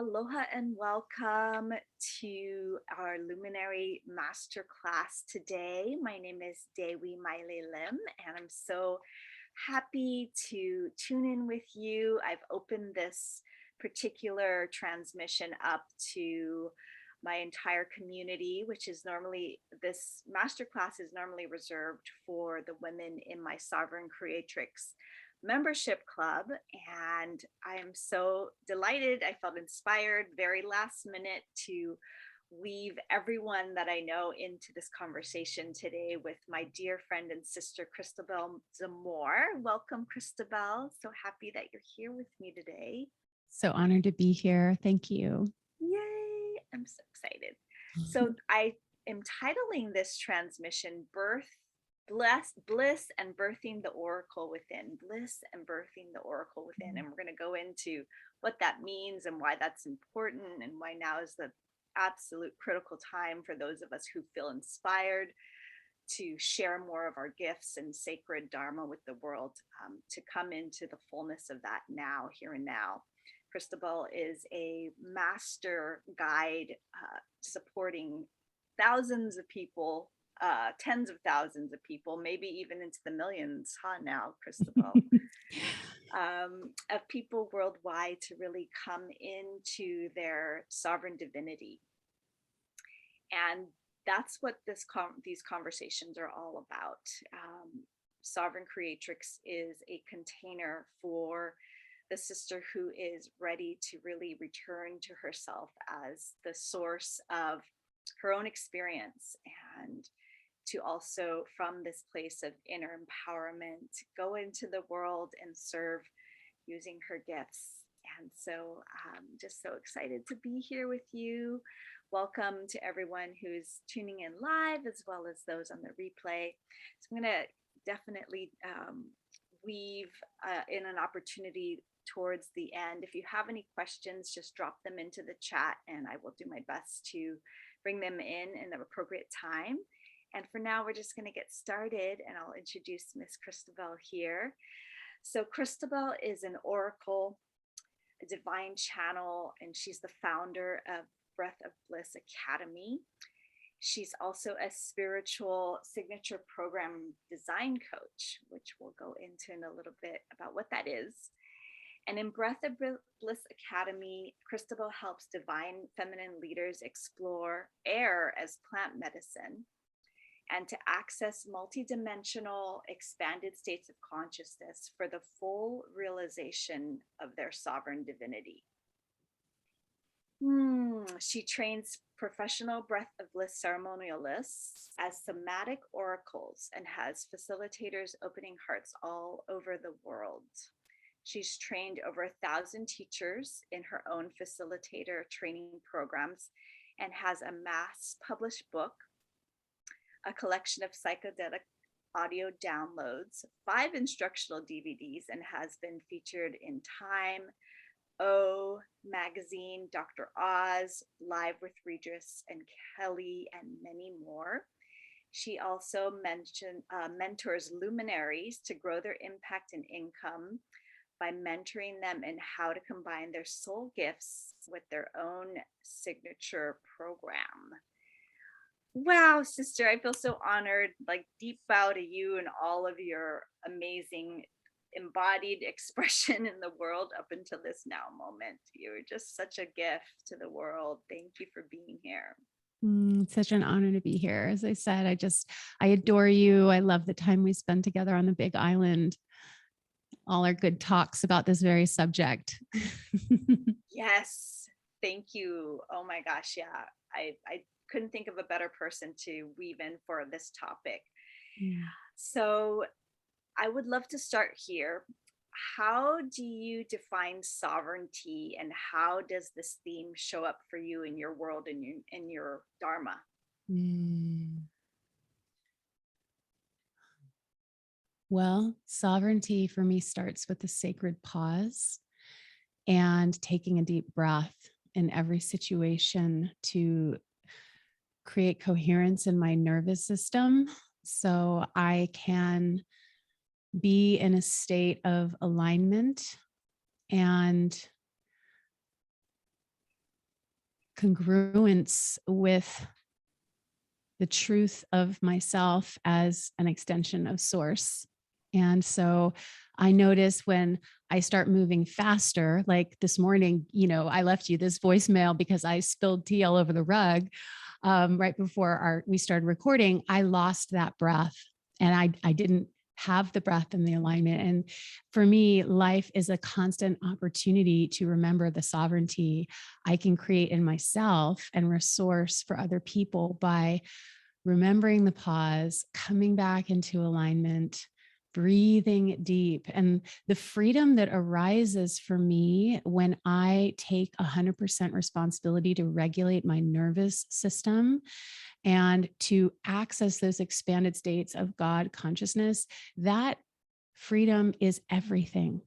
Aloha and welcome to our Luminary Masterclass today. My name is Dewi Lim, and I'm so happy to tune in with you. I've opened this particular transmission up to my entire community, which is normally, this masterclass is normally reserved for the women in my Sovereign Creatrix membership club, and I am so delighted. I felt inspired very last minute to weave everyone that I know into this conversation today with my dear friend and sister Christabel Zamor. Welcome, Christabel. So happy that you're here with me today. So honored to be here. Thank you. Yay, I'm so excited. So I am titling this transmission Bliss and Birthing the Oracle Within. Bliss and Birthing the Oracle Within. And we're going to go into what that means and why that's important and why now is the absolute critical time for those of us who feel inspired to share more of our gifts and sacred Dharma with the world, to come into the fullness of that now, here and now. Christabel is a master guide supporting thousands of people, tens of thousands of people, maybe even into the millions, now, Christabel, of people worldwide to really come into their sovereign divinity. And that's what these conversations are all about. Sovereign Creatrix is a container for the sister who is ready to really return to herself as the source of her own experience, and to also, from this place of inner empowerment, go into the world and serve using her gifts. And so I'm just so excited to be here with you. Welcome to everyone who's tuning in live, as well as those on the replay. So I'm going to definitely weave in an opportunity towards the end. If you have any questions, just drop them into the chat and I will do my best to bring them in the appropriate time. And for now, we're just going to get started, and I'll introduce Miss Christabel here. So Christabel is an oracle, a divine channel, and she's the founder of Breath of Bliss Academy. She's also a spiritual signature program design coach, which we'll go into in a little bit about what that is. And in Breath of Bliss Academy, Christabel helps divine feminine leaders explore air as plant medicine and to access multidimensional expanded states of consciousness for the full realization of their sovereign divinity. She trains professional Breath of Bliss ceremonialists as somatic oracles and has facilitators opening hearts all over the world. She's trained over 1,000 teachers in her own facilitator training programs and has a mass published book, a collection of psychedelic audio downloads, 5 instructional DVDs, and has been featured in Time, O Magazine, Dr. Oz, Live with Regis and Kelly, and many more. She also mentors luminaries to grow their impact and income by mentoring them in how to combine their soul gifts with their own signature program. Wow, sister, I feel so honored. Like, deep bow to you and all of your amazing embodied expression in the world up until this now moment. You're just such a gift to the world. Thank you for being here. It's such an honor to be here. As I said, I adore you. I love the time we spend together on the Big Island. All our good talks about this very subject. Yes, thank you. Oh my gosh, yeah. I couldn't think of a better person to weave in for this topic. Yeah. So I would love to start here. How do you define sovereignty, and how does this theme show up for you in your world and in your Dharma? Well, sovereignty for me starts with the sacred pause and taking a deep breath in every situation to create coherence in my nervous system so I can be in a state of alignment and congruence with the truth of myself as an extension of source. And so I notice when I start moving faster, like this morning, I left you this voicemail because I spilled tea all over the rug right before we started recording. I lost that breath, and I didn't have the breath and the alignment. And for me, life is a constant opportunity to remember the sovereignty I can create in myself and resource for other people by remembering the pause, coming back into alignment, breathing deep. And the freedom that arises for me when I take 100% responsibility to regulate my nervous system and to access those expanded states of God consciousness, that freedom is everything.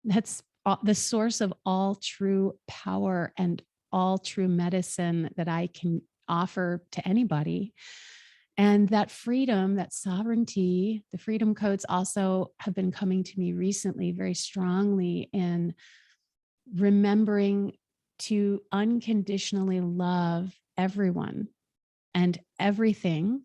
That's the source of all true power and all true medicine that I can offer to anybody. And that freedom, that sovereignty, the freedom codes also have been coming to me recently very strongly in remembering to unconditionally love everyone and everything.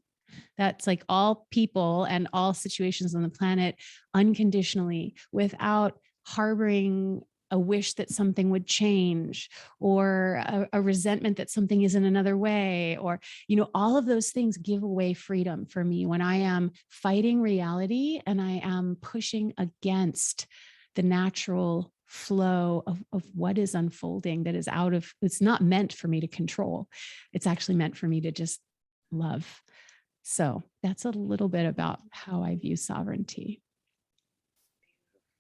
That's like all people and all situations on the planet unconditionally, without harboring a wish that something would change, or a resentment that something is in another way, or, all of those things give away freedom for me when I am fighting reality and I am pushing against the natural flow of what is unfolding, that is it's not meant for me to control. It's actually meant for me to just love. So that's a little bit about how I view sovereignty.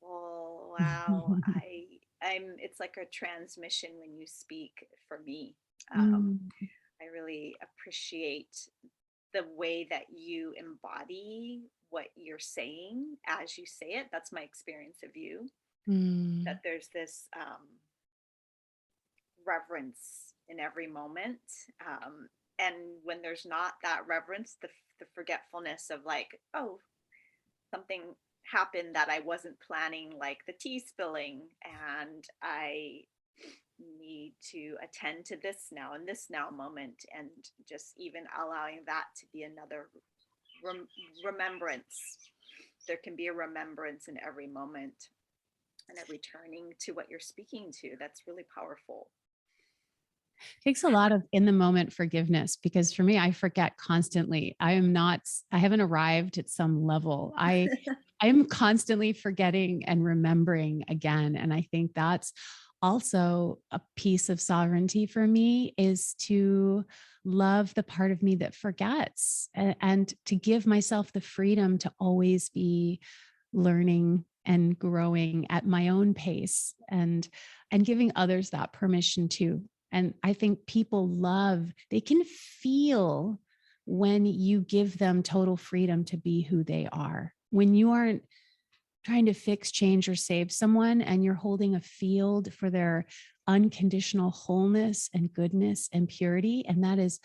Oh, wow. It's like a transmission when you speak for me. Mm, I really appreciate the way that you embody what you're saying as you say it. That's my experience of you, mm, that there's this reverence in every moment. And when there's not that reverence, the forgetfulness of like, oh, something happened that I wasn't planning, like the tea spilling, and I need to attend to this now in this now moment, and just even allowing that to be another remembrance. There can be a remembrance in every moment and a returning to what you're speaking to. That's really powerful. takes a lot of in the moment forgiveness, because for me, I forget constantly. I haven't arrived at some level. I'm constantly forgetting and remembering again. And I think that's also a piece of sovereignty for me, is to love the part of me that forgets, and to give myself the freedom to always be learning and growing at my own pace, and giving others that permission too. And I think they can feel when you give them total freedom to be who they are. When you aren't trying to fix, change, or save someone, and you're holding a field for their unconditional wholeness and goodness and purity. And that is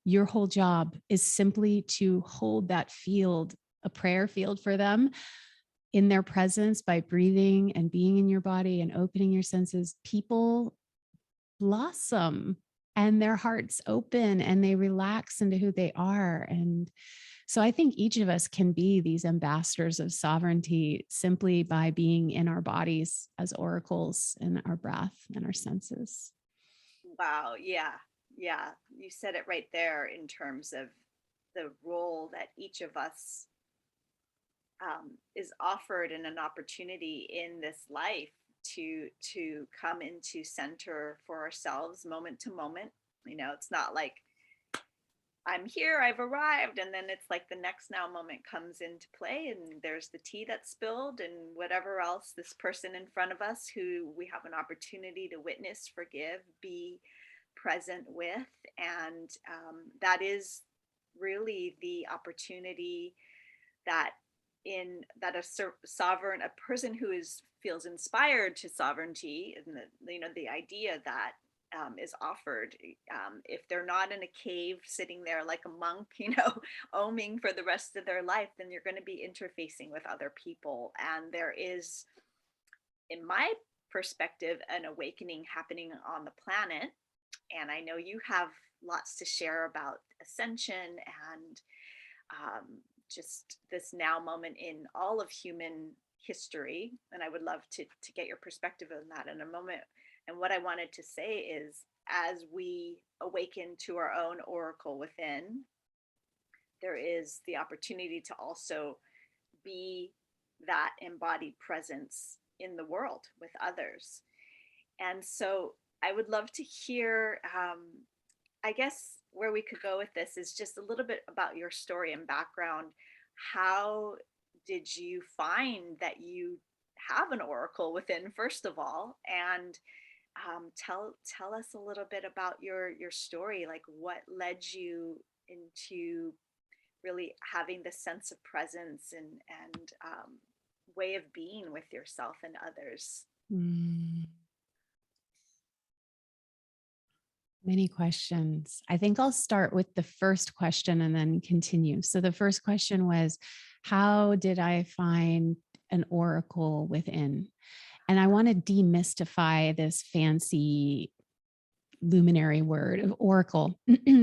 your whole job, is simply to hold that field, a prayer field for them, in their presence, by breathing and being in your body and opening your senses. People blossom and their hearts open and they relax into who they are. And so I think each of us can be these ambassadors of sovereignty simply by being in our bodies as oracles in our breath and our senses. Wow. Yeah. Yeah. You said it right there in terms of the role that each of us is offered, in an opportunity in this life to come into center for ourselves moment to moment. It's not like I'm here, I've arrived, and then it's like the next now moment comes into play, and there's the tea that's spilled and whatever else, this person in front of us who we have an opportunity to witness, forgive, be present with. And that is really the opportunity that a person who feels inspired to sovereignty, and the idea that is offered, if they're not in a cave sitting there like a monk, oming for the rest of their life, then you're going to be interfacing with other people. And there is, in my perspective, an awakening happening on the planet And I know you have lots to share about ascension and just this now moment in all of human history. And I would love to get your perspective on that in a moment. And what I wanted to say is, as we awaken to our own oracle within, there is the opportunity to also be that embodied presence in the world with others. And so I would love to hear, I guess where we could go with this is just a little bit about your story and background. How did you find that you have an oracle within, first of all? And tell us a little bit about your story, like what led you into really having this sense of presence and way of being with yourself and others. Mm, many questions. I think I'll start with the first question and then continue. So the first question was, how did I find an oracle within? And I want to demystify this fancy luminary word of oracle.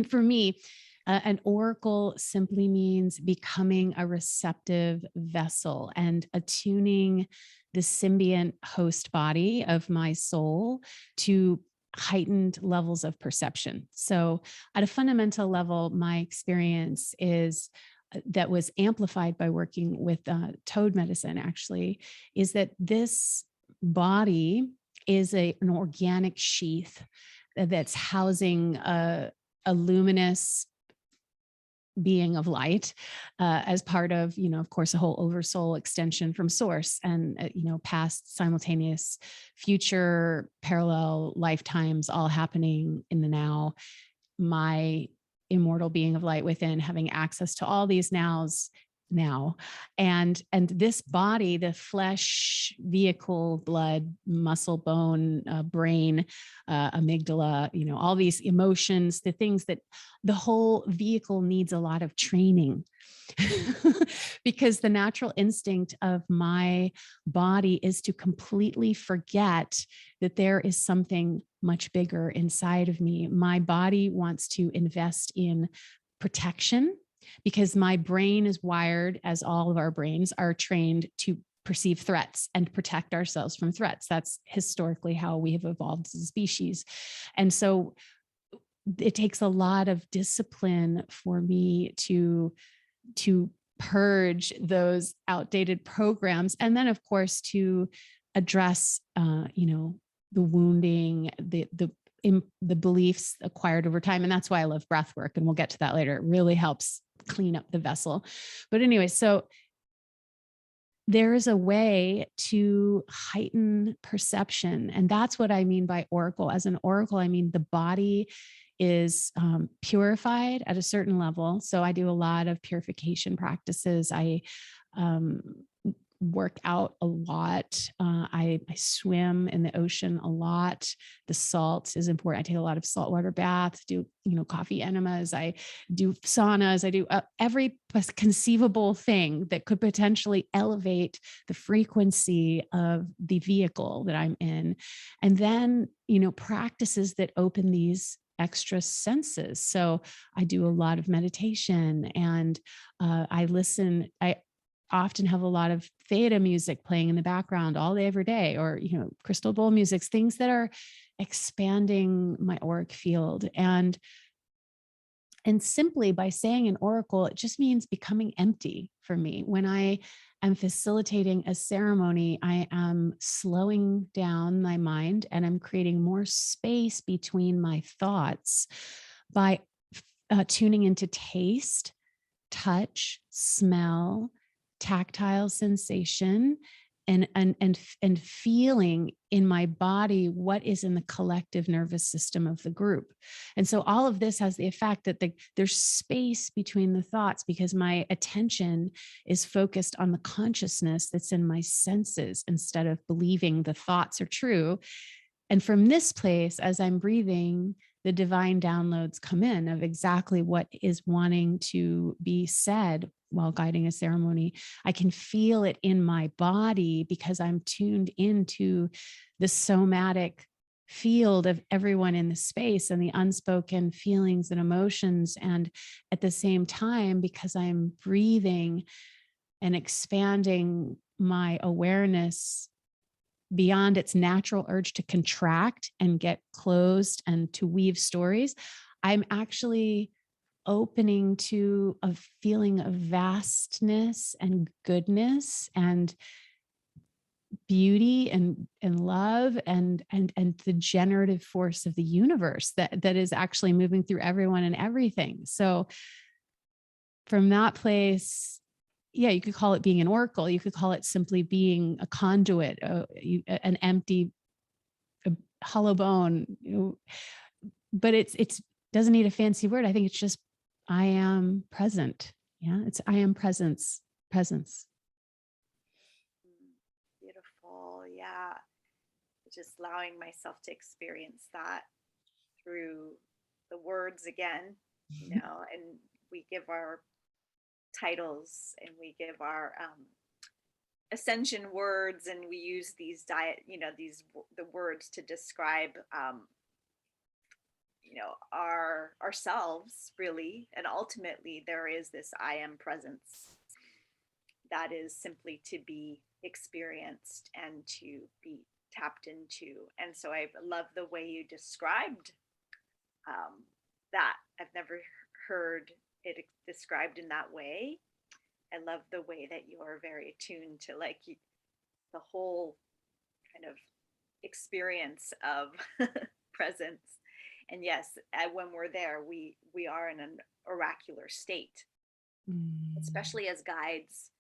For me, an oracle simply means becoming a receptive vessel and attuning the symbiont host body of my soul to heightened levels of perception. So at a fundamental level, my experience is that was amplified by working with toad medicine, actually, is that this body is an organic sheath that's housing a luminous being of light as part of, of course, a whole oversoul extension from source and, past, simultaneous, future, parallel lifetimes all happening in the now. My immortal being of light within having access to all these nows now. And this body, the flesh, vehicle, blood, muscle, bone, brain, amygdala, all these emotions, the things that the whole vehicle needs a lot of training. Because the natural instinct of my body is to completely forget that there is something much bigger inside of me. My body wants to invest in protection because my brain is wired, as all of our brains are trained, to perceive threats and protect ourselves from threats. That's historically how we have evolved as a species. And so it takes a lot of discipline for me to purge those outdated programs. And then, of course, to address, the wounding, the beliefs acquired over time. And that's why I love breath work. And we'll get to that later. It really helps clean up the vessel. But anyway, so there is a way to heighten perception. And that's what I mean by oracle. As an oracle, I mean the body is purified at a certain level. So I do a lot of purification practices. I work out a lot. I swim in the ocean a lot. The salt is important. I take a lot of saltwater baths, do, coffee enemas. I do saunas. I do every conceivable thing that could potentially elevate the frequency of the vehicle that I'm in. And then, practices that open these extra senses. So I do a lot of meditation and I listen. I often have a lot of theta music playing in the background all day, every day, or, crystal bowl music, things that are expanding my auric field. And simply by saying an oracle, it just means becoming empty for me. When I am facilitating a ceremony, I am slowing down my mind and I'm creating more space between my thoughts by tuning into taste, touch, smell, tactile sensation, and feeling in my body what is in the collective nervous system of the group. And so all of this has the effect that there's space between the thoughts because my attention is focused on the consciousness that's in my senses instead of believing the thoughts are true. And from this place, as I'm breathing, the divine downloads come in of exactly what is wanting to be said while guiding a ceremony. I can feel it in my body because I'm tuned into the somatic field of everyone in the space and the unspoken feelings and emotions. And at the same time, because I'm breathing and expanding my awareness beyond its natural urge to contract and get closed and to weave stories, I'm actually opening to a feeling of vastness and goodness and beauty and love and the generative force of the universe that is actually moving through everyone and everything. So from that place, yeah, you could call it being an oracle. You could call it simply being a conduit, an empty, hollow bone. But it's doesn't need a fancy word. I think it's just I am present. Yeah, it's I am presence. Beautiful. Yeah. Just allowing myself to experience that through the words again, and we give our titles and we give our ascension words, and we use these the words to describe ourselves, really. And ultimately there is this I am presence that is simply to be experienced and to be tapped into. And so I love the way you described that. I've never heard it described in that way. I love the way that you are very attuned to the whole kind of experience of presence. And yes, when we're there, we are in an oracular state, especially as guides,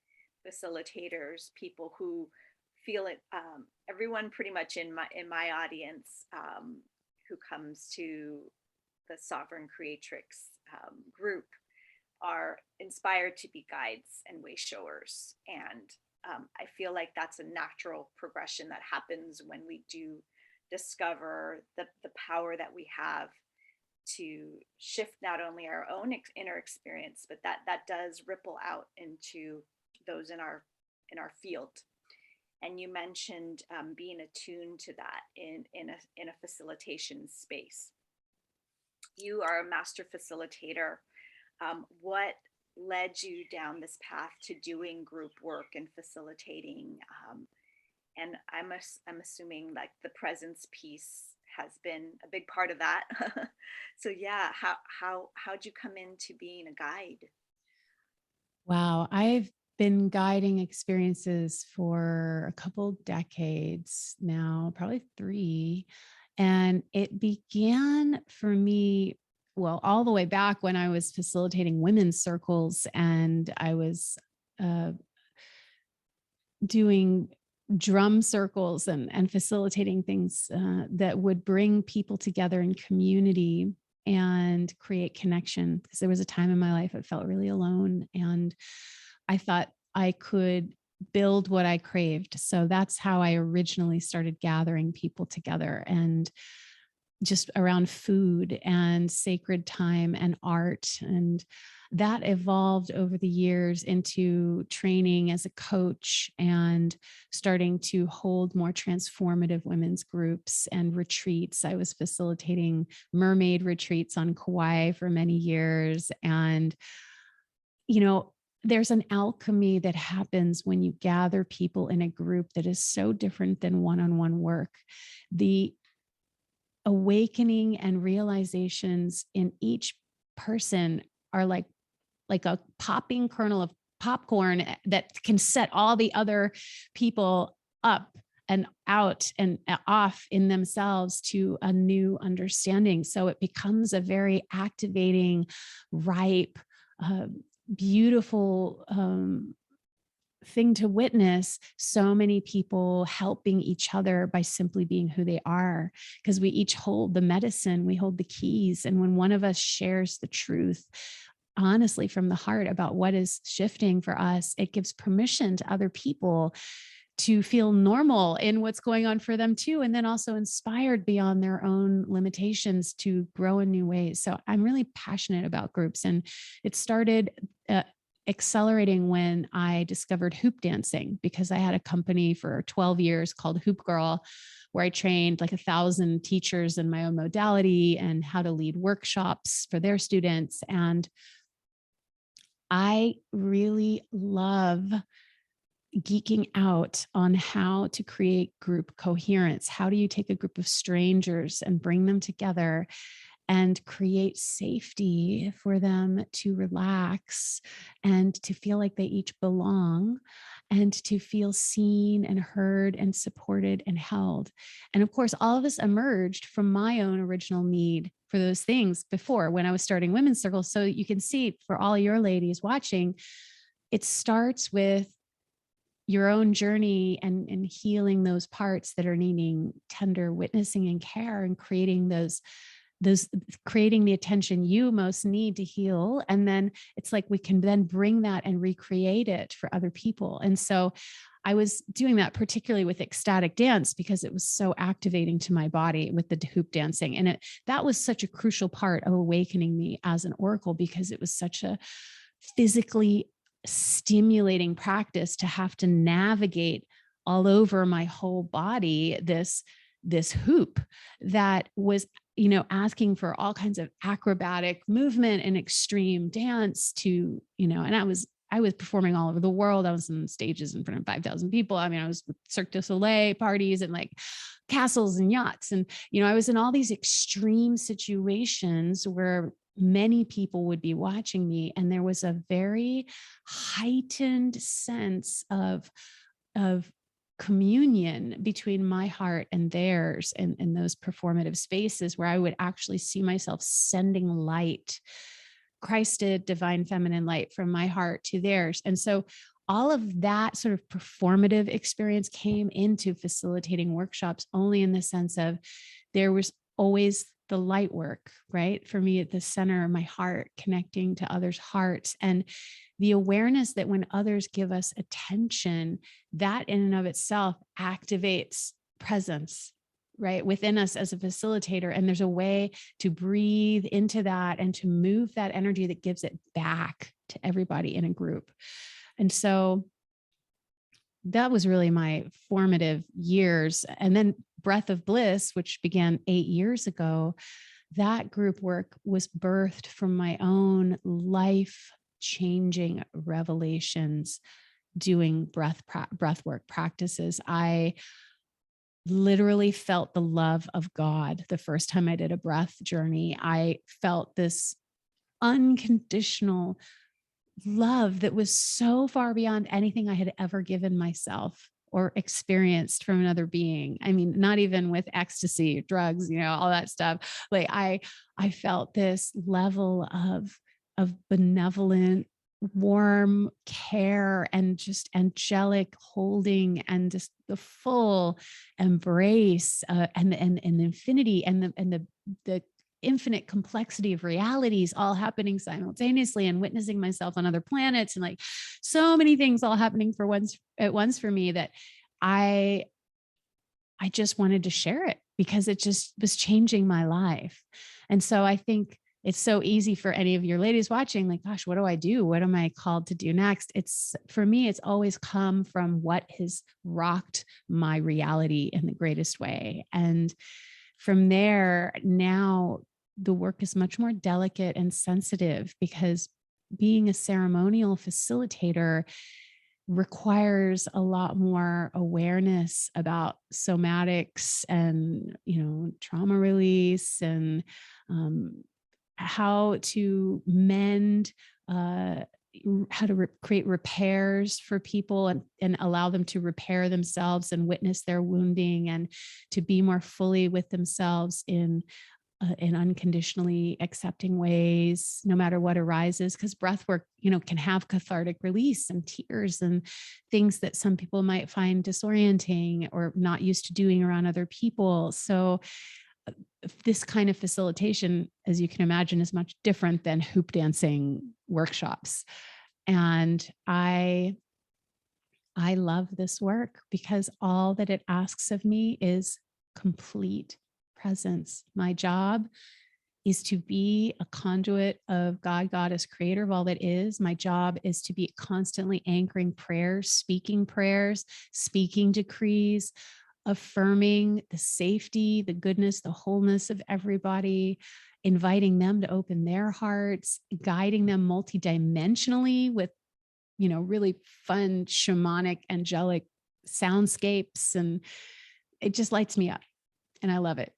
facilitators, people who feel it. Everyone pretty much in my audience who comes to the Sovereign Creatrix group are inspired to be guides and way showers. And I feel like that's a natural progression that happens when we do discover the power that we have to shift not only our own inner experience, but that does ripple out into those in our field. And you mentioned being attuned to that in a facilitation space. You are a master facilitator. What led you down this path to doing group work and facilitating? And I'm assuming like the presence piece has been a big part of that. So yeah, how'd you come into being a guide? Wow, I've been guiding experiences for a couple decades now, probably 3. And it began for me, well, all the way back when I was facilitating women's circles and I was doing drum circles and facilitating things that would bring people together in community and create connection. Because there was a time in my life I felt really alone, and I thought I could build what I craved. So that's how I originally started gathering people together, and just around food and sacred time and art. And that evolved over the years into training as a coach and starting to hold more transformative women's groups and retreats. I was facilitating mermaid retreats on Kauai for many years. And, there's an alchemy that happens when you gather people in a group that is so different than one-on-one work. The awakening and realizations in each person are like a popping kernel of popcorn that can set all the other people up and out and off in themselves to a new understanding. So it becomes a very activating, ripe, beautiful thing to witness. So many people helping each other by simply being who they are, because we each hold the medicine, we hold the keys. And when one of us shares the truth, honestly, from the heart about what is shifting for us, it gives permission to other people to feel normal in what's going on for them too. And then also inspired beyond their own limitations to grow in new ways. So I'm really passionate about groups. And it started accelerating when I discovered hoop dancing, because I had a company for 12 years called Hoop Girl, where I trained like 1,000 teachers in my own modality and how to lead workshops for their students. And I really love geeking out on how to create group coherence. How do you take a group of strangers and bring them together and create safety for them to relax and to feel like they each belong and to feel seen and heard and supported and held? And of course, all of this emerged from my own original need for those things before, when I was starting women's circles. So you can see, for all your ladies watching, it starts with your own journey and healing those parts that are needing tender witnessing and care, and creating creating the attention you most need to heal. And then it's like we can then bring that and recreate it for other people. And so I was doing that particularly with ecstatic dance, because it was so activating to my body with the hoop dancing. And that was such a crucial part of awakening me as an oracle, because it was such a physically stimulating practice to have to navigate all over my whole body this hoop that was, asking for all kinds of acrobatic movement and extreme dance to, and I was performing all over the world. I was on stages in front of 5,000 people. I mean, I was with Cirque du Soleil parties and like castles and yachts. And, I was in all these extreme situations where many people would be watching me. And there was a very heightened sense of communion between my heart and theirs in those performative spaces, where I would actually see myself sending light, Christed divine feminine light, from my heart to theirs. And so all of that sort of performative experience came into facilitating workshops only in the sense of there was always the light work, right? For me, at the center of my heart, connecting to others' hearts, and the awareness that when others give us attention, that in and of itself activates presence, right, within us as a facilitator. And there's a way to breathe into that and to move that energy that gives it back to everybody in a group. And so that was really my formative years. And then Breath of Bliss, which began 8 years ago, that group work was birthed from my own life-changing revelations doing breath work practices. I literally felt the love of God the first time I did a breath journey. I felt this unconditional love that was so far beyond anything I had ever given myself or experienced from another being. I mean, not even with ecstasy, drugs, all that stuff. Like I felt this level of benevolent, warm care and just angelic holding, and just the full embrace and infinity and the infinite complexity of realities all happening simultaneously, and witnessing myself on other planets, and like so many things all happening at once for me, that I just wanted to share it because it just was changing my life. And so I think it's so easy for any of your ladies watching, like, gosh, what do I do? What am I called to do next? For me, it's always come from what has rocked my reality in the greatest way. And from there, now the work is much more delicate and sensitive, because being a ceremonial facilitator requires a lot more awareness about somatics and, trauma release, and how to mend, how to create repairs for people, and allow them to repair themselves and witness their wounding, and to be more fully with themselves in unconditionally accepting ways, no matter what arises. Because breath work, can have cathartic release and tears and things that some people might find disorienting or not used to doing around other people. So this kind of facilitation, as you can imagine, is much different than hoop dancing workshops. And I love this work because all that it asks of me is complete presence. My job is to be a conduit of God, Goddess, creator of all that is. My job is to be constantly anchoring prayers, speaking decrees, affirming the safety, the goodness, the wholeness of everybody, inviting them to open their hearts, guiding them multidimensionally with, really fun, shamanic, angelic soundscapes. And it just lights me up and I love it.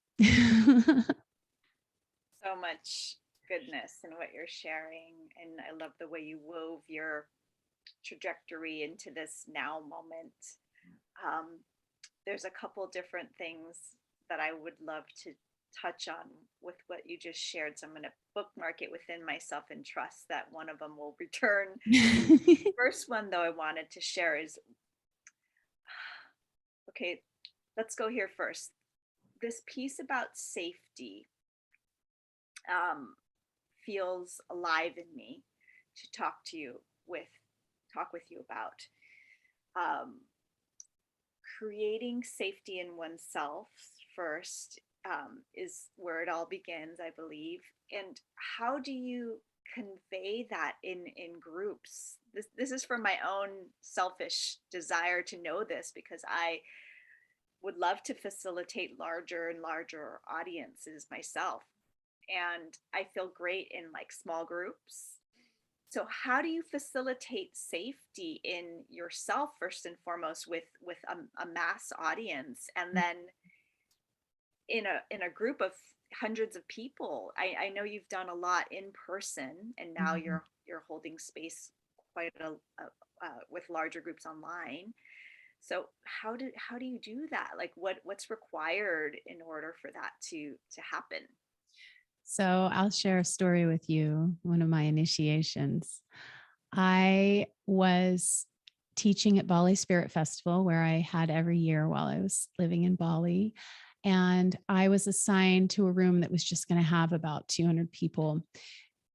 So much goodness in what you're sharing. And I love the way you wove your trajectory into this now moment. There's a couple different things that I would love to touch on with what you just shared. So I'm going to bookmark it within myself and trust that one of them will return. First one, though, I wanted to share is, okay, let's go here first. This piece about safety feels alive in me to talk with you about. Creating safety in oneself first is where it all begins, I believe. And how do you convey that in groups? This is for my own selfish desire to know this, because I would love to facilitate larger and larger audiences myself. And I feel great in like small groups. So how do you facilitate safety in yourself first and foremost with a mass audience, and then in a group of hundreds of people? I know you've done a lot in person, and now you're holding space quite with larger groups online. So how do you do that? Like what's required in order for that to happen? So I'll share a story with you, one of my initiations. I was teaching at Bali Spirit Festival, where I had every year while I was living in Bali. And I was assigned to a room that was just going to have about 200 people.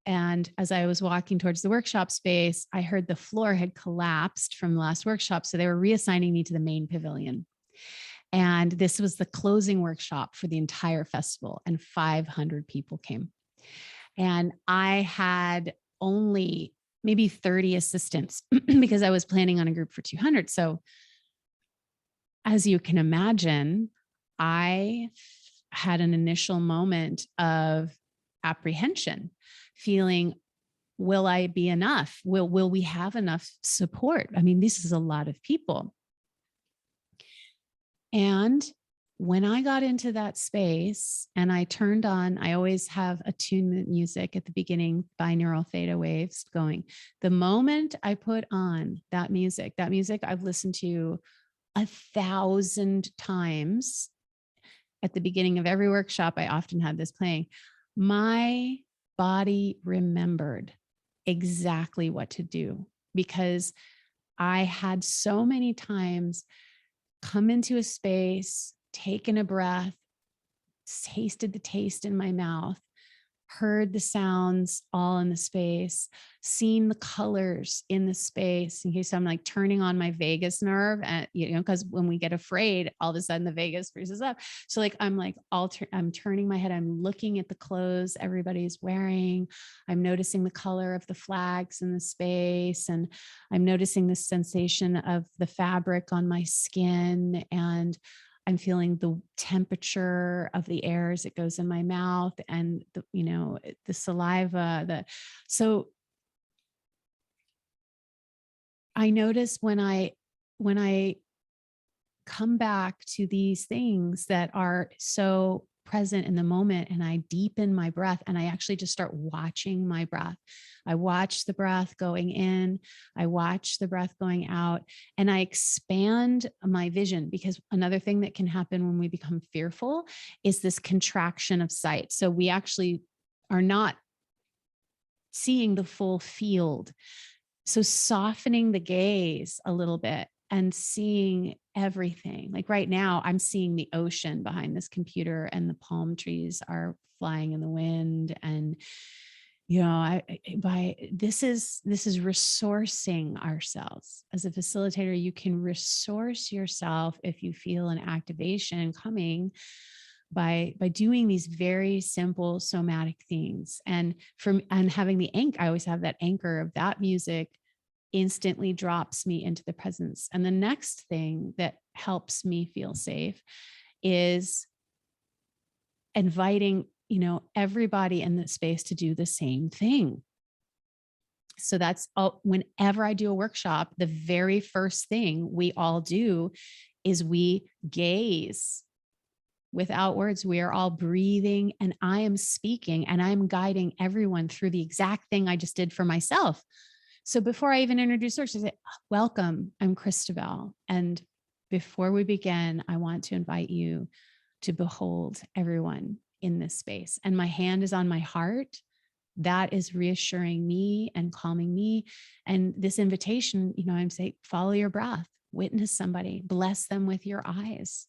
And as I was walking towards the workshop space, I heard the floor had collapsed from the last workshop. So they were reassigning me to the main pavilion. And this was the closing workshop for the entire festival, and 500 people came. And I had only maybe 30 assistants because I was planning on a group for 200. So as you can imagine, I had an initial moment of apprehension, feeling, will I be enough? Will we have enough support? I mean, this is a lot of people. And when I got into that space and I turned on, I always have attunement music at the beginning, binaural theta waves going. The moment I put on that music I've listened to 1,000 times. At the beginning of every workshop, I often had this playing. My body remembered exactly what to do, because I had so many times come into a space, taken a breath, tasted the taste in my mouth, heard the sounds all in the space, seen the colors in the space, in case I'm like turning on my vagus nerve, and because when we get afraid, all of a sudden the vagus freezes up. So I'm turning my head, I'm looking at the clothes everybody's wearing, I'm noticing the color of the flags in the space, and I'm noticing the sensation of the fabric on my skin, and I'm feeling the temperature of the air as it goes in my mouth, and the saliva. So I notice when I come back to these things that are so present in the moment, and I deepen my breath, and I actually just start watching my breath. I watch the breath going in, I watch the breath going out, and I expand my vision, because another thing that can happen when we become fearful is this contraction of sight. So we actually are not seeing the full field. So softening the gaze a little bit and seeing everything. Like right now, I'm seeing the ocean behind this computer, and the palm trees are flying in the wind. And, this is resourcing ourselves. As a facilitator, you can resource yourself if you feel an activation coming. by doing these very simple somatic things. And having the anchor, I always have that anchor of that music instantly drops me into the presence. And the next thing that helps me feel safe is inviting, everybody in the space to do the same thing. So that's all. Whenever I do a workshop, the very first thing we all do is we gaze without words. We are all breathing, and I am speaking, and I'm guiding everyone through the exact thing I just did for myself. So before I even introduce her, she said, "Welcome, I'm Christabel. And before we begin, I want to invite you to behold everyone in this space." And my hand is on my heart. That is reassuring me and calming me. And this invitation, I'm saying, follow your breath, witness somebody, bless them with your eyes,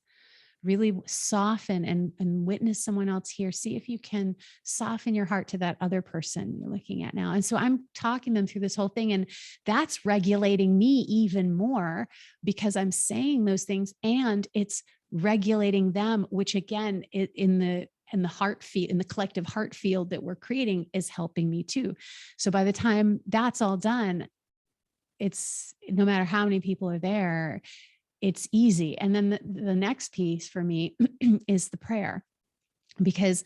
really soften and witness someone else here. See if you can soften your heart to that other person you're looking at now. And so I'm talking them through this whole thing, and that's regulating me even more because I'm saying those things and it's regulating them, which again, in the heart field, in the collective heart field that we're creating, is helping me too. So by the time that's all done, it's no matter how many people are there, it's easy. And then the next piece for me is the prayer, because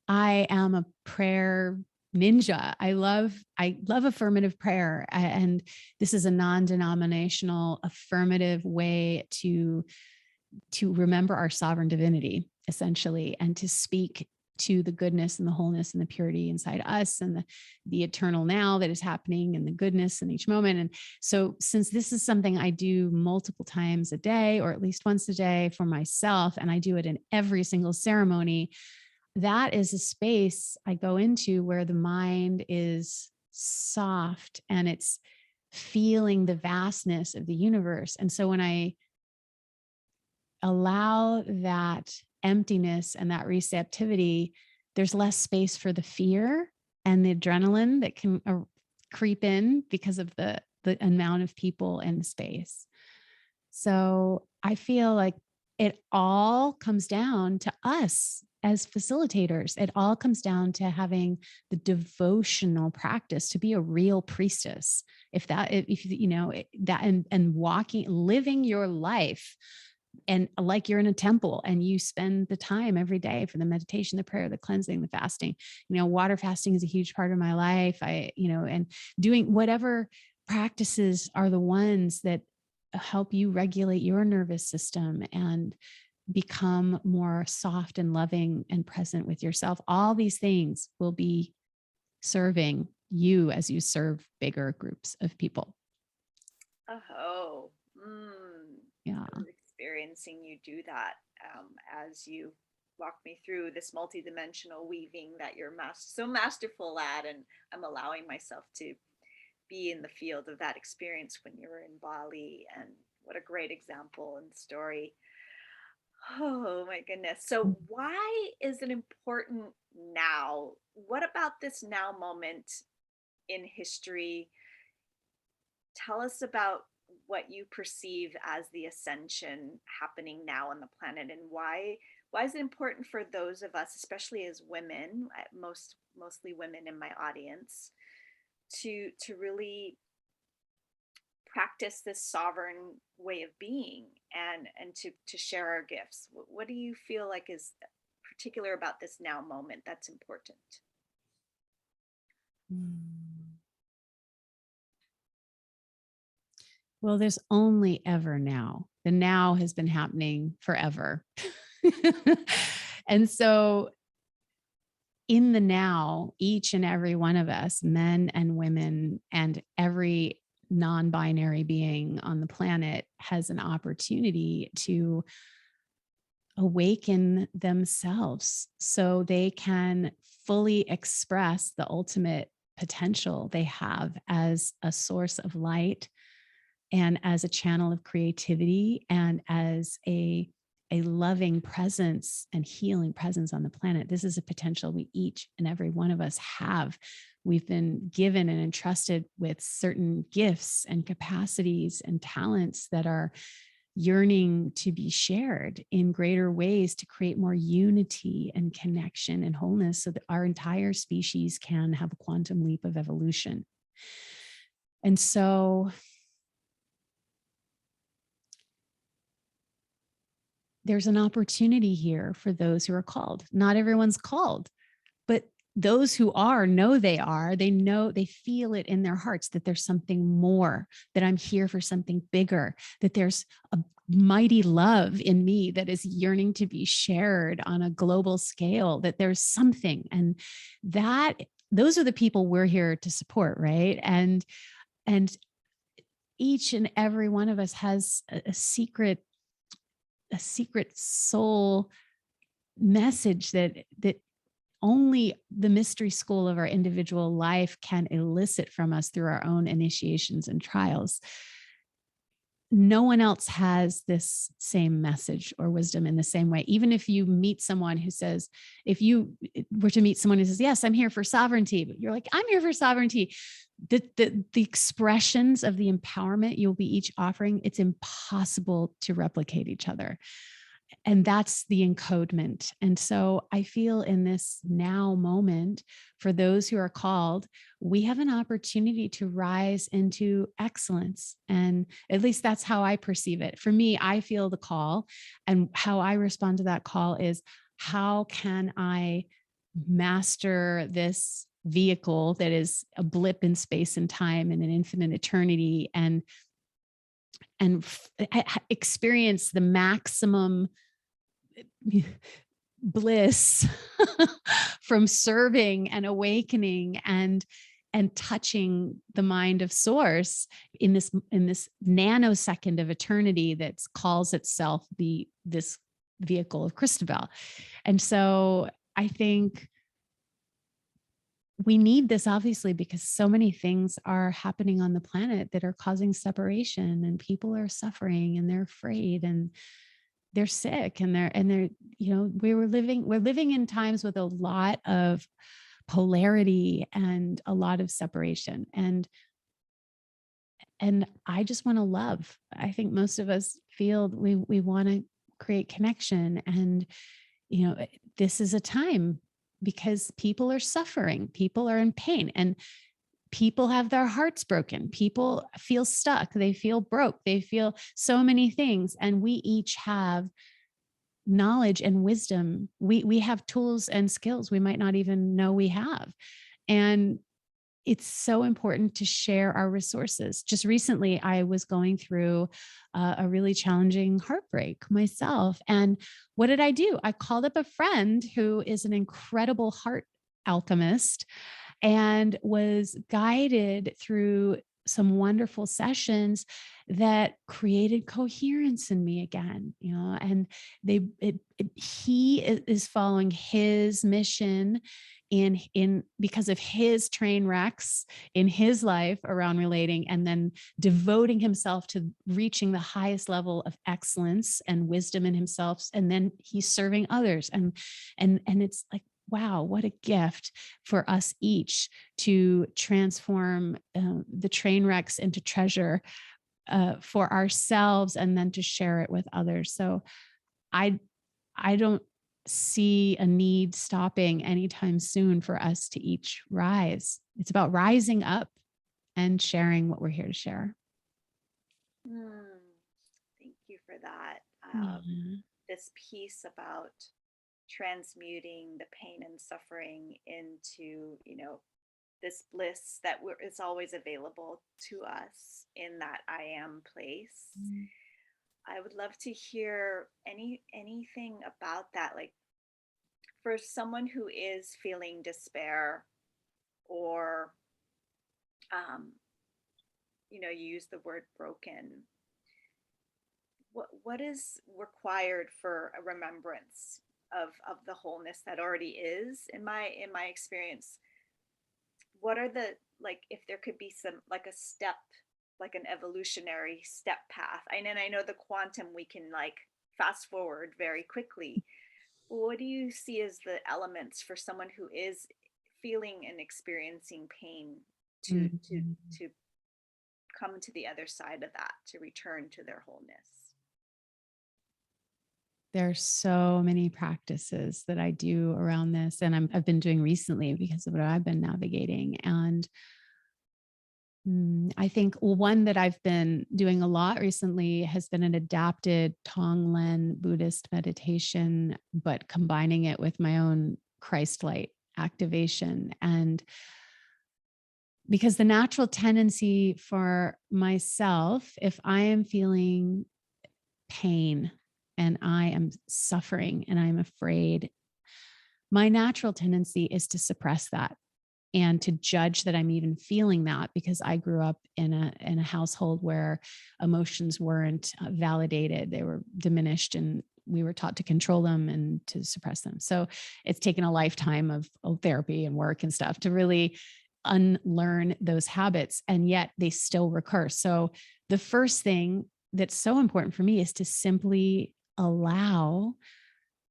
I am a prayer ninja. I love affirmative prayer. And this is a non-denominational affirmative way to remember our sovereign divinity, essentially, and to speak to the goodness and the wholeness and the purity inside us, and the eternal now that is happening, and the goodness in each moment. And so since this is something I do multiple times a day, or at least once a day for myself, and I do it in every single ceremony, that is a space I go into where the mind is soft and it's feeling the vastness of the universe. And so when I allow that emptiness and that receptivity, there's less space for the fear and the adrenaline that can creep in because of the amount of people in the space. So I feel like it all comes down to us as facilitators. It all comes down to having the devotional practice to be a real priestess. And walking, living your life and like you're in a temple, and you spend the time every day for the meditation, the prayer, the cleansing, the fasting. Water fasting is a huge part of my life. And doing whatever practices are the ones that help you regulate your nervous system and become more soft and loving and present with yourself. All these things will be serving you as you serve bigger groups of people. Oh, yeah. I'm experiencing you do that as you walk me through this multidimensional weaving that you're so masterful at, and I'm allowing myself to be in the field of that experience when you were in Bali. And what a great example and story. Oh my goodness. So why is it important now? What about this now moment in history? Tell us about what you perceive as the ascension happening now on the planet, and why is it important for those of us, especially as women, mostly women in my audience, to really practice this sovereign way of being and to share our gifts? What do you feel like is particular about this now moment that's important? Well, there's only ever now. The now has been happening forever. And so in the now, each and every one of us, men and women, and every non-binary being on the planet, has an opportunity to awaken themselves so they can fully express the ultimate potential they have as a source of light, and as a channel of creativity, and as a loving presence and healing presence on the planet. This is a potential we each and every one of us have. We've been given and entrusted with certain gifts and capacities and talents that are yearning to be shared in greater ways to create more unity and connection and wholeness so that our entire species can have a quantum leap of evolution. And so there's an opportunity here for those who are called. Not everyone's called, but those who are know, they know, they feel it in their hearts that there's something more, that I'm here for something bigger, that there's a mighty love in me that is yearning to be shared on a global scale, that there's something. And that those are the people we're here to support, right? And each and every one of us has a secret soul message that only the mystery school of our individual life can elicit from us through our own initiations and trials. No one else has this same message or wisdom in the same way. Even if you meet someone who says, if you were to meet someone who says, yes, I'm here for sovereignty, but you're like, I'm here for sovereignty. The expressions of the empowerment you'll be each offering, it's impossible to replicate each other. And that's the encodement. And so I feel in this now moment, for those who are called, we have an opportunity to rise into excellence. And at least that's how I perceive it. For me, I feel the call, and how I respond to that call is, how can I master this vehicle that is a blip in space and time and an infinite eternity, and experience the maximum bliss from serving and awakening and touching the mind of source in this nanosecond of eternity that calls itself this vehicle of Christabel. And so I think we need this, obviously, because so many things are happening on the planet that are causing separation, and people are suffering, and they're afraid, and they're sick, and they're, we're living in times with a lot of polarity and a lot of separation. And I just want to love. I think most of us feel we want to create connection. And, this is a time because people are suffering, people are in pain, and people have their hearts broken. People feel stuck. They feel broke. They feel so many things. And we each have knowledge and wisdom. We have tools and skills we might not even know we have. And it's so important to share our resources. Just recently, I was going through a really challenging heartbreak myself. And what did I do? I called up a friend who is an incredible heart alchemist and was guided through some wonderful sessions that created coherence in me again, and he is following his mission in because of his train wrecks in his life around relating, and then devoting himself to reaching the highest level of excellence and wisdom in himself. And then he's serving others. And it's like, wow, what a gift for us each to transform the train wrecks into treasure for ourselves, and then to share it with others. So I don't see a need stopping anytime soon for us to each rise. It's about rising up and sharing what we're here to share. Thank you for that. Mm-hmm. This piece about transmuting the pain and suffering into, this bliss that is always available to us in that I am place. Mm-hmm. I would love to hear anything about that, like for someone who is feeling despair, or you use the word broken. What is required for a remembrance of the wholeness that already is in my experience? What are the, like, if there could be some, like a step, like an evolutionary step path? And I know the quantum, we can like fast forward very quickly. What do you see as the elements for someone who is feeling and experiencing pain to come to the other side of that, to return to their wholeness? There's so many practices that I do around this, and I've been doing recently because of what I've been navigating. And I think one that I've been doing a lot recently has been an adapted Tonglen Buddhist meditation, but combining it with my own Christ light activation. And because the natural tendency for myself, if I am feeling pain and I am suffering and I'm afraid, my natural tendency is to suppress that and to judge that I'm even feeling that, because I grew up in a household where emotions weren't validated. They were diminished, and we were taught to control them and to suppress them. So it's taken a lifetime of therapy and work and stuff to really unlearn those habits, and yet they still recur. So the first thing that's so important for me is to simply allow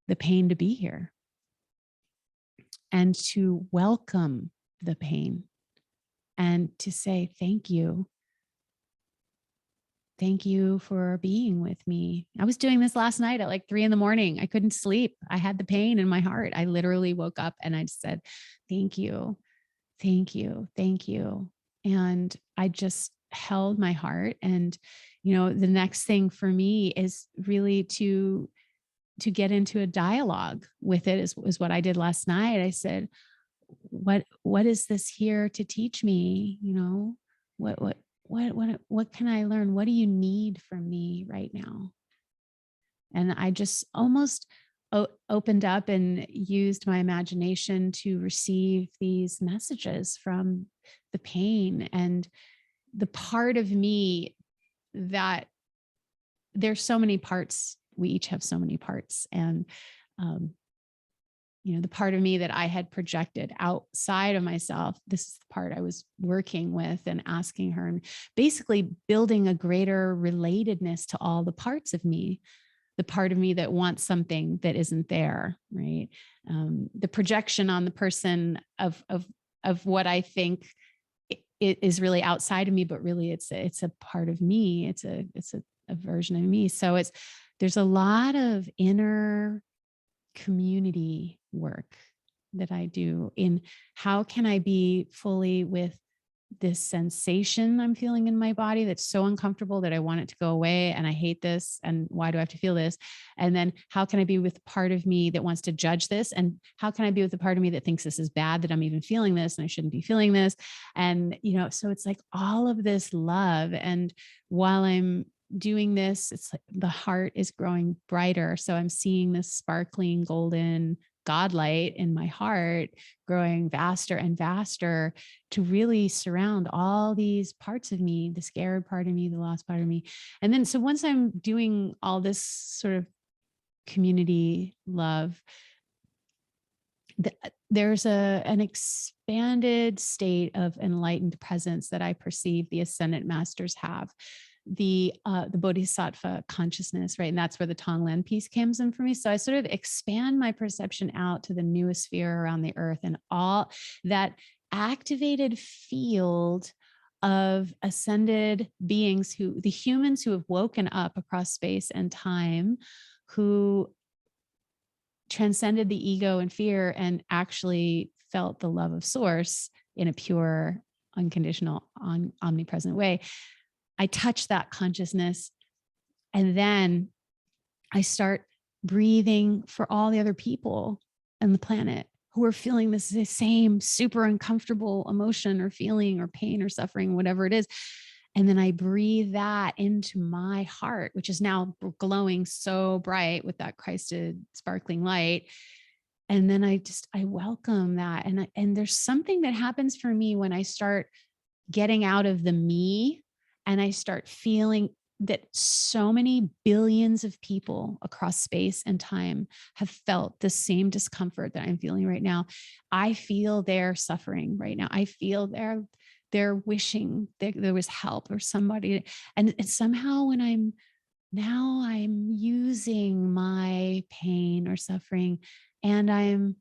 the pain to be here and to welcome the pain and to say, thank you. Thank you for being with me. I was doing this last night at like 3 a.m. I couldn't sleep. I had the pain in my heart. I literally woke up and I just said, thank you, thank you, thank you. And I just held my heart. And, the next thing for me is really to get into a dialogue with it, is what I did last night. I said, what is this here to teach me? What can I learn? What do you need from me right now? And I just almost opened up and used my imagination to receive these messages from the pain and the part of me that there's so many parts. We each have so many parts. And, the part of me that I had projected outside of myself, this is the part I was working with and asking her, and basically building a greater relatedness to all the parts of me, the part of me that wants something that isn't there, right? The projection on the person of what I think it is really outside of me, but really it's a part of me. It's a version of me. So there's a lot of inner community work that I do in how can I be fully with this sensation I'm feeling in my body that's so uncomfortable that I want it to go away, and I hate this, and why do I have to feel this? And then how can I be with part of me that wants to judge this, and how can I be with the part of me that thinks this is bad, that I'm even feeling this and I shouldn't be feeling this? And so it's like all of this love. And while I'm doing this, it's like the heart is growing brighter. So I'm seeing this sparkling golden God light in my heart growing vaster and vaster to really surround all these parts of me, the scared part of me, the lost part of me. And then, so once I'm doing all this sort of community love, there's an expanded state of enlightened presence that I perceive the ascendant masters have. The bodhisattva consciousness, right? And that's where the Tonglen piece comes in for me. So I sort of expand my perception out to the newest sphere around the earth, and all that activated field of ascended beings, the humans who have woken up across space and time, who transcended the ego and fear and actually felt the love of source in a pure, unconditional, omnipresent way. I touch that consciousness, and then I start breathing for all the other people on the planet who are feeling the same super uncomfortable emotion or feeling or pain or suffering, whatever it is. And then I breathe that into my heart, which is now glowing so bright with that Christed sparkling light. And then I welcome that. And there's something that happens for me when I start getting out of the me, and I start feeling that so many billions of people across space and time have felt the same discomfort that I'm feeling right now. I feel their suffering right now. I feel they're wishing there was help or somebody. And somehow when I'm using my pain or suffering, and I'm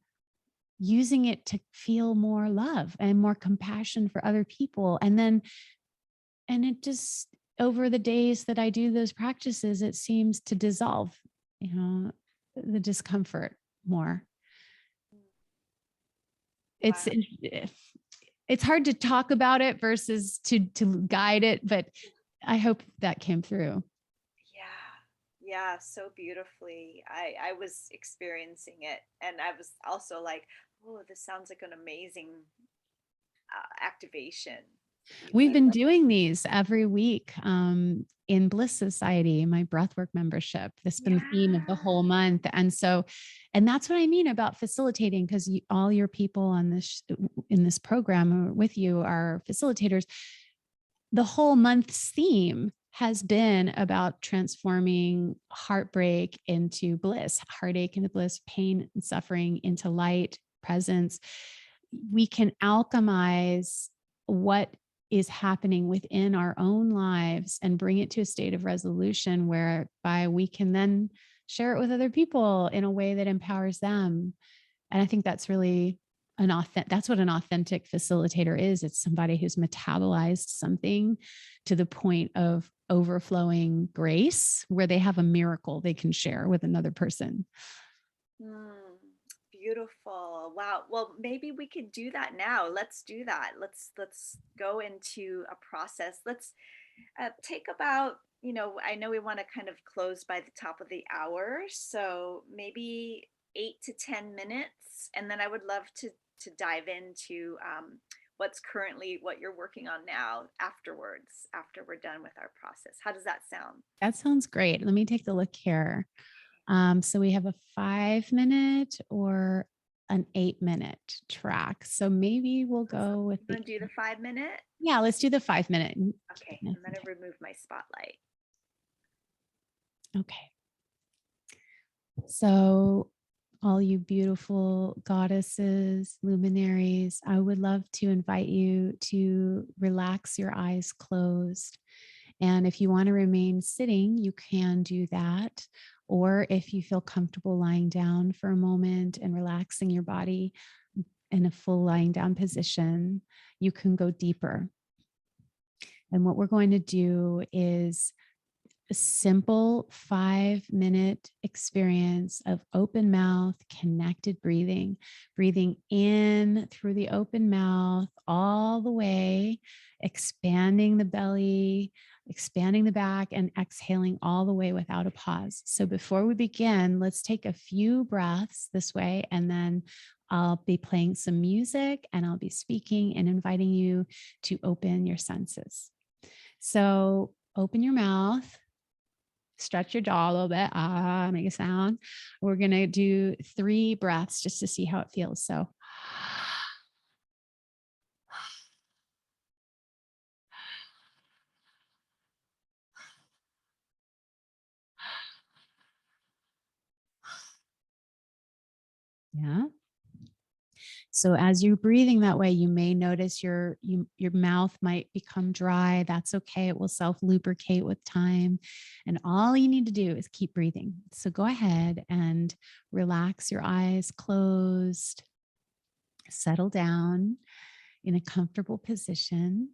using it to feel more love and more compassion for other people. And it just, over the days that I do those practices, it seems to dissolve. the discomfort more. It's Wow. it's hard to talk about it versus to guide it, but I hope that came through. Yeah, so beautifully. I was experiencing it, and I was also like, oh, this sounds like an amazing activation. We've been doing these every week in Bliss Society, my breathwork membership. This has been the theme of the whole month. And so, and that's what I mean about facilitating, because all your people on this in this program with you are facilitators. The whole month's theme has been about transforming heartbreak into bliss, heartache into bliss, pain and suffering into light, presence. We can alchemize what is happening within our own lives and bring it to a state of resolution whereby we can then share it with other people in a way that empowers them. And I think that's really that's what an authentic facilitator is. It's somebody who's metabolized something to the point of overflowing grace, where they have a miracle they can share with another person. Beautiful. Wow. Well, maybe we could do that now. Let's do that. Let's go into a process. Let's take about, I know we want to kind of close by the top of the hour, so maybe 8 to 10 minutes, and then I would love to dive into what you're working on now afterwards, after we're done with our process. How does that sound? That sounds great. Let me take a look here. So we have a 5-minute or an 8-minute track. So maybe we'll go with do the 5-minute. Yeah, let's do the 5-minute. Okay, I'm going to remove my spotlight. Okay. So all you beautiful goddesses, luminaries, I would love to invite you to relax your eyes closed. And if you want to remain sitting, you can do that. Or if you feel comfortable lying down for a moment and relaxing your body in a full lying down position, you can go deeper. And what we're going to do is a simple 5-minute experience of open mouth, connected breathing, breathing in through the open mouth all the way, expanding the belly, expanding the back, and exhaling all the way without a pause. So before we begin, let's take a few breaths this way, and then I'll be playing some music and I'll be speaking and inviting you to open your senses. So open your mouth, stretch your jaw a little bit, make a sound. We're going to do 3 breaths just to see how it feels. So yeah. So as you're breathing that way, you may notice your mouth might become dry. That's okay. It will self-lubricate with time. And all you need to do is keep breathing. So go ahead and relax your eyes closed. Settle down in a comfortable position.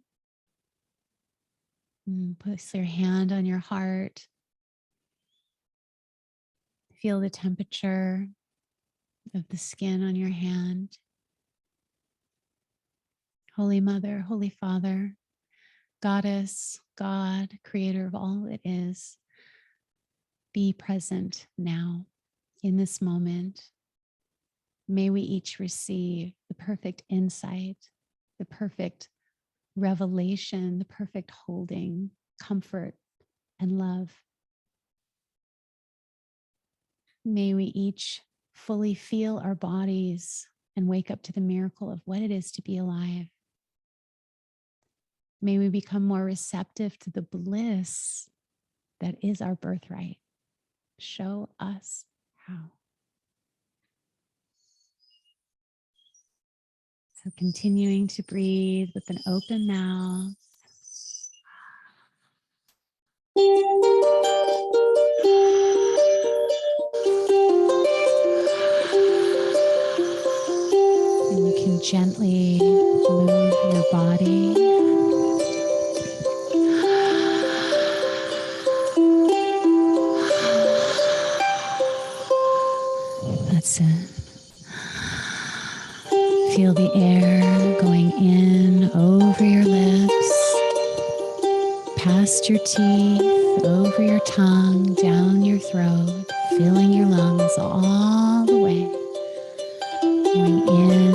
Place your hand on your heart. Feel the temperature of the skin on your hand. Holy Mother, Holy Father, Goddess, God, Creator of all that is, be present now in this moment. May we each receive the perfect insight, the perfect revelation, the perfect holding, comfort, and love. May we each fully feel our bodies and wake up to the miracle of what it is to be alive. May we become more receptive to the bliss that is our birthright. Show us how. So continuing to breathe with an open mouth. And you can gently move your body. Feel the air going in over your lips, past your teeth, over your tongue, down your throat, filling your lungs all the way, going in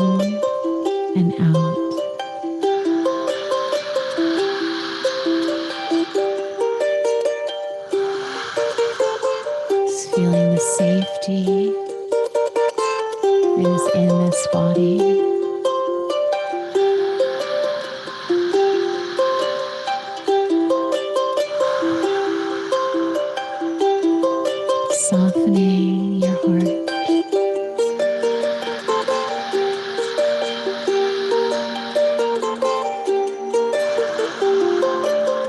and out. Just feeling the safety that is in this body. Softening your heart.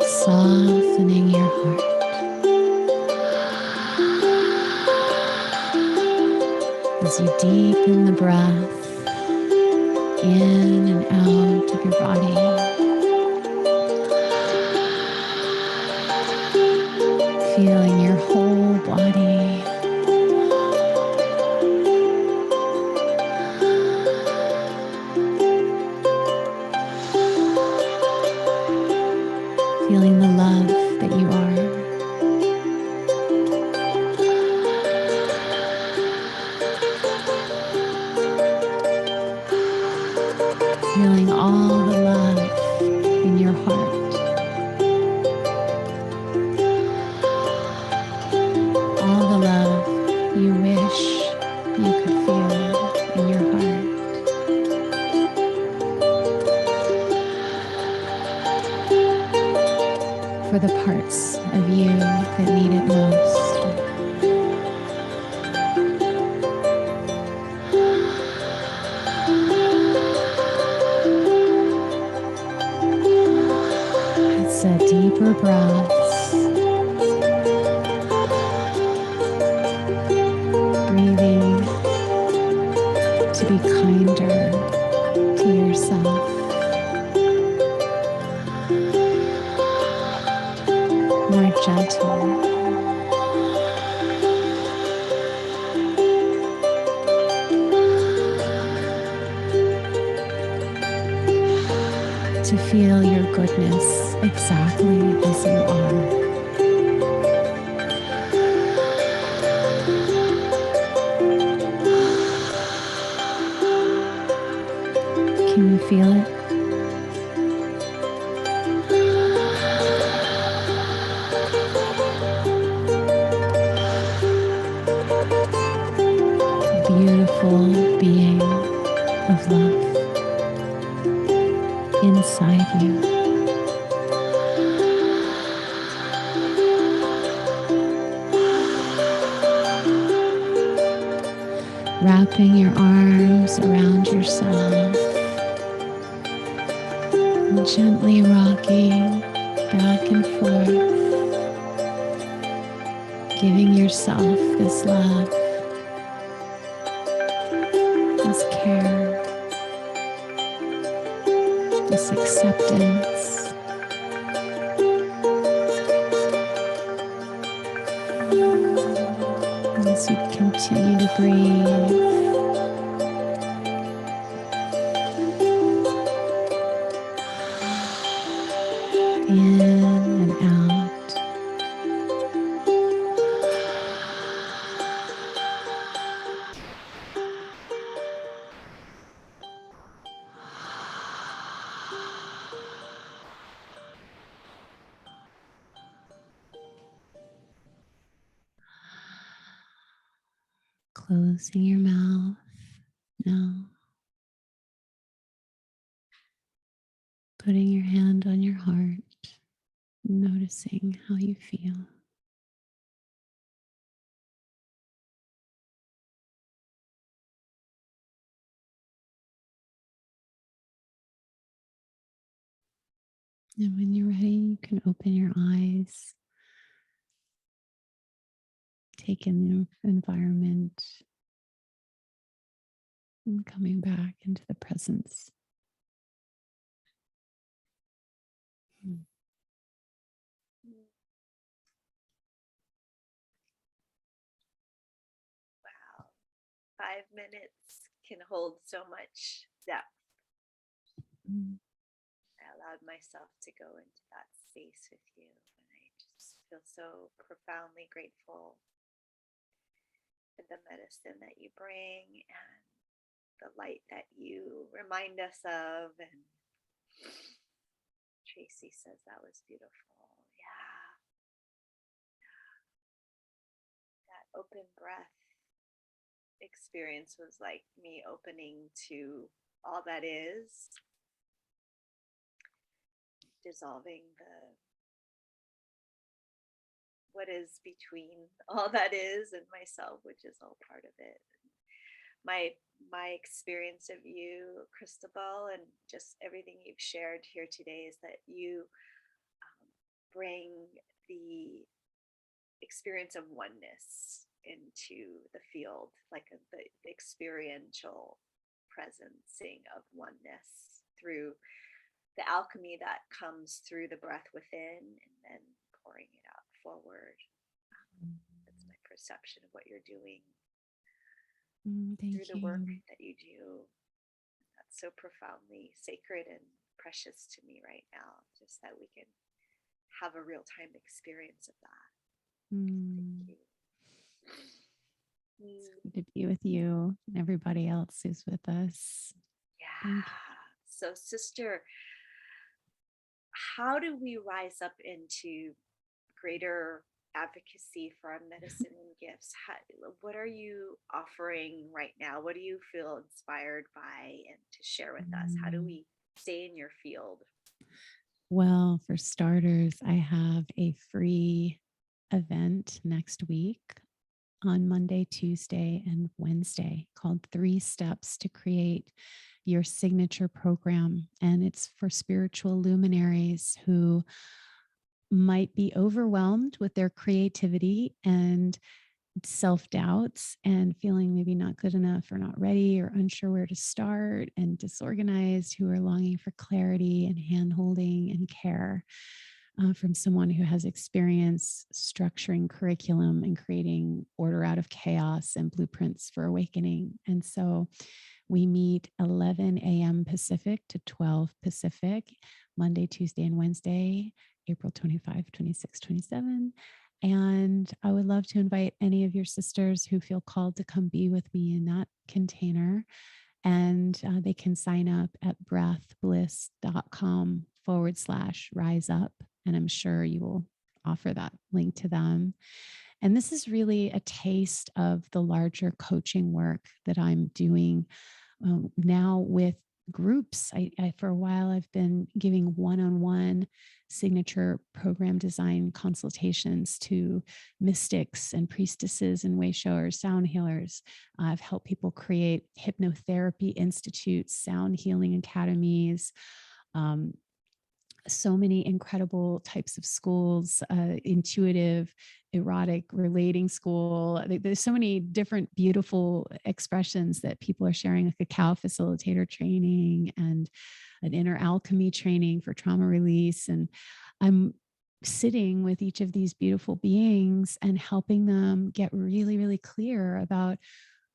Softening your heart. As you deepen the breath in and out of your body. Feeling your whole body. Feeling the love that you are. Feeling all the love in your heart. All the love you wish you could feel in your heart. For the parts of you that need it most. It's a deeper breaths. Breathing to be kinder to yourself. More gentle. To feel your goodness exactly as you are. Can you feel it? A beautiful being of love inside you. Wrapping your arms around yourself and gently rocking back and forth, giving yourself this love, this care, this acceptance. As you continue to breathe, in and out. Closing your mouth now. Putting your hand on your heart, noticing how you feel. And when you're ready, you can open your eyes, take in the environment, and coming back into the presence. Wow. 5 minutes can hold so much depth. Mm. I allowed myself to go into that space with you, and I just feel so profoundly grateful for the medicine that you bring and the light that you remind us of. And Tracy says that was beautiful. Yeah. That open breath experience was like me opening to all that is, dissolving what is between all that is and myself, which is all part of it. My experience of you, Christabel, and just everything you've shared here today is that you bring the experience of oneness into the field, like the experiential presencing of oneness through the alchemy that comes through the breath within and then pouring it out forward. That's my perception of what you're doing through the work that you do. That's so profoundly sacred and precious to me right now, just that we can have a real-time experience of that. Thank you. It's good to be with you and everybody else who's with us. Yeah. So, sister, how do we rise up into greater advocacy for our medicine and gifts? What are you offering right now? What do you feel inspired by and to share with us? How do we stay in your field? Well, for starters, I have a free event next week on Monday, Tuesday, and Wednesday called 3 Steps to Create Your Signature Program. And it's for spiritual luminaries who might be overwhelmed with their creativity and self-doubts and feeling maybe not good enough or not ready or unsure where to start and disorganized, who are longing for clarity and hand-holding and care from someone who has experience structuring curriculum and creating order out of chaos and blueprints for awakening. And so we meet 11 a.m. Pacific to 12 Pacific, Monday, Tuesday, and Wednesday, April 25, 26, 27. And I would love to invite any of your sisters who feel called to come be with me in that container. And they can sign up at breathbliss.com/rise up. And I'm sure you will offer that link to them. And this is really a taste of the larger coaching work that I'm doing now with groups. For a while, I've been giving one-on-one signature program design consultations to mystics and priestesses and way showers, sound healers. I've helped people create hypnotherapy institutes, sound healing academies, so many incredible types of schools, intuitive, erotic, relating school. There's so many different beautiful expressions that people are sharing, a cacao facilitator training and an inner alchemy training for trauma release. And I'm sitting with each of these beautiful beings and helping them get really, really clear about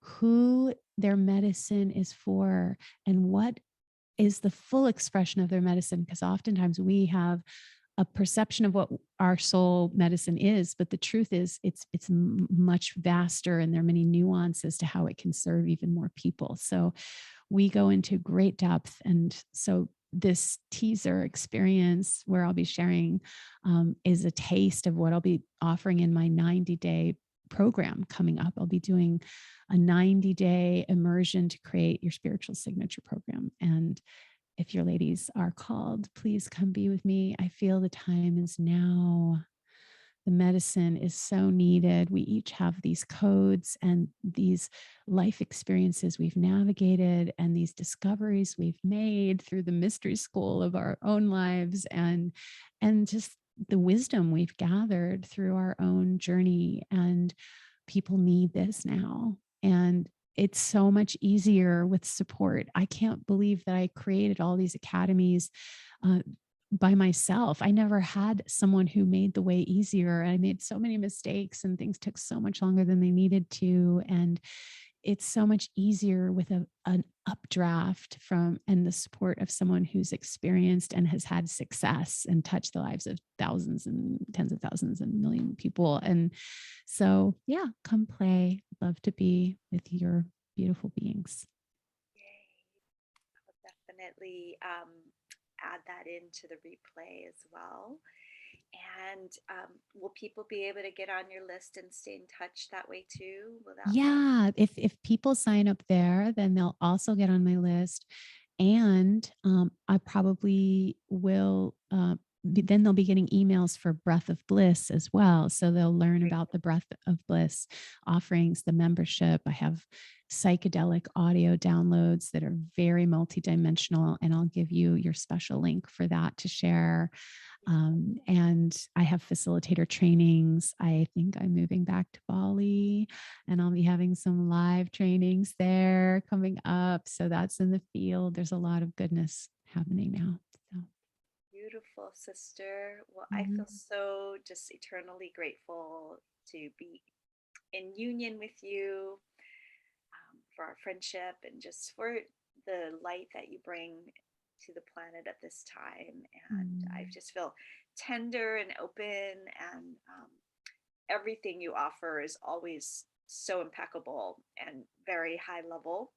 who their medicine is for and what is the full expression of their medicine. Because oftentimes we have a perception of what our soul medicine is, but the truth is it's much vaster, and there are many nuances to how it can serve even more people. So we go into great depth. And so this teaser experience where I'll be sharing is a taste of what I'll be offering in my 90-day program coming up. I'll be doing a 90-day immersion to create your spiritual signature program. And if your ladies are called, please come be with me. I feel the time is now. The medicine is so needed. We each have these codes and these life experiences we've navigated and these discoveries we've made through the mystery school of our own lives, and just the wisdom we've gathered through our own journey. And people need this now. And it's so much easier with support. I can't believe that I created all these academies by myself. I never had someone who made the way easier. I made so many mistakes and things took so much longer than they needed to. And it's so much easier with an updraft from and the support of someone who's experienced and has had success and touched the lives of thousands and tens of thousands and million people. And so, yeah, come play. Love to be with your beautiful beings. Yay. I'll definitely add that into the replay as well. And will people be able to get on your list and stay in touch that way too? Will that work? Yeah, if people sign up there, then they'll also get on my list, and I probably will. Then they'll be getting emails for Breath of Bliss as well. So they'll learn Great. about the Breath of Bliss offerings, the membership. I have psychedelic audio downloads that are very multidimensional, and I'll give you your special link for that to share. And I have facilitator trainings. I think I'm moving back to Bali and I'll be having some live trainings there coming up. So that's in the field. There's a lot of goodness happening now. So. Beautiful, sister. Well, I Mhm. feel so just eternally grateful to be in union with you, for our friendship and just for the light that you bring to the planet at this time. And I Mm. just feel tender and open, and everything you offer is always so impeccable and very high level.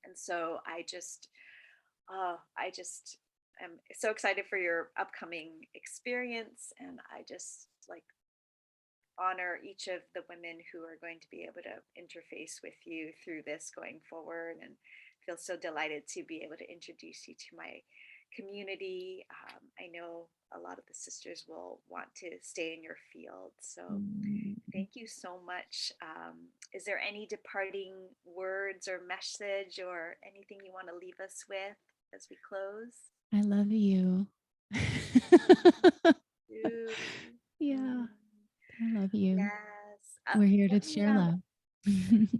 And so I just am so excited for your upcoming experience, and I just like honor each of the women who are going to be able to interface with you through this going forward, and feel so delighted to be able to introduce you to my community. I know a lot of the sisters will want to stay in your field. So Mm. thank you so much. Is there any departing words or message or anything you want to leave us with as we close? I love you. Ooh. Yeah, Mm, I love you. yes. We're here to Let me share love.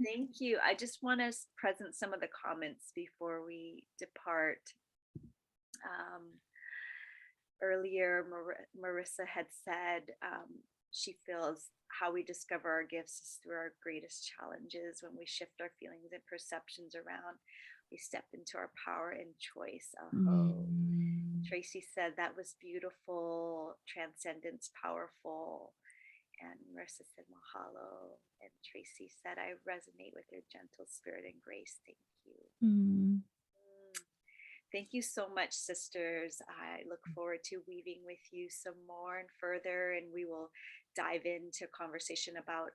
thank you. I just want to present some of the comments before we depart. Um, Earlier, Marissa had said she feels how we discover our gifts is through our greatest challenges. When we shift our feelings and perceptions around, we step into our power and choice. Oh, Mm. Tracy said that was beautiful. Transcendence, powerful. And Marissa said mahalo. And Tracy said, I resonate with your gentle spirit and grace. Thank you. Mm. Mm. Thank you so much, sisters. I look forward to weaving with you some more and further, and we will dive into a conversation about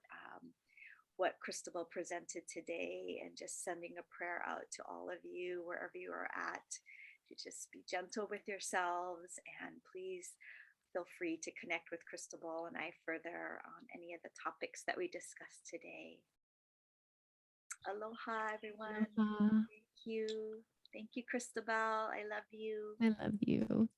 what Christabel presented today, and just sending a prayer out to all of you, wherever you are at, to just be gentle with yourselves, and please feel free to connect with Christabel and I further on any of the topics that we discussed today. Aloha, everyone. Aloha. Thank you. Thank you, Christabel. I love you. I love you.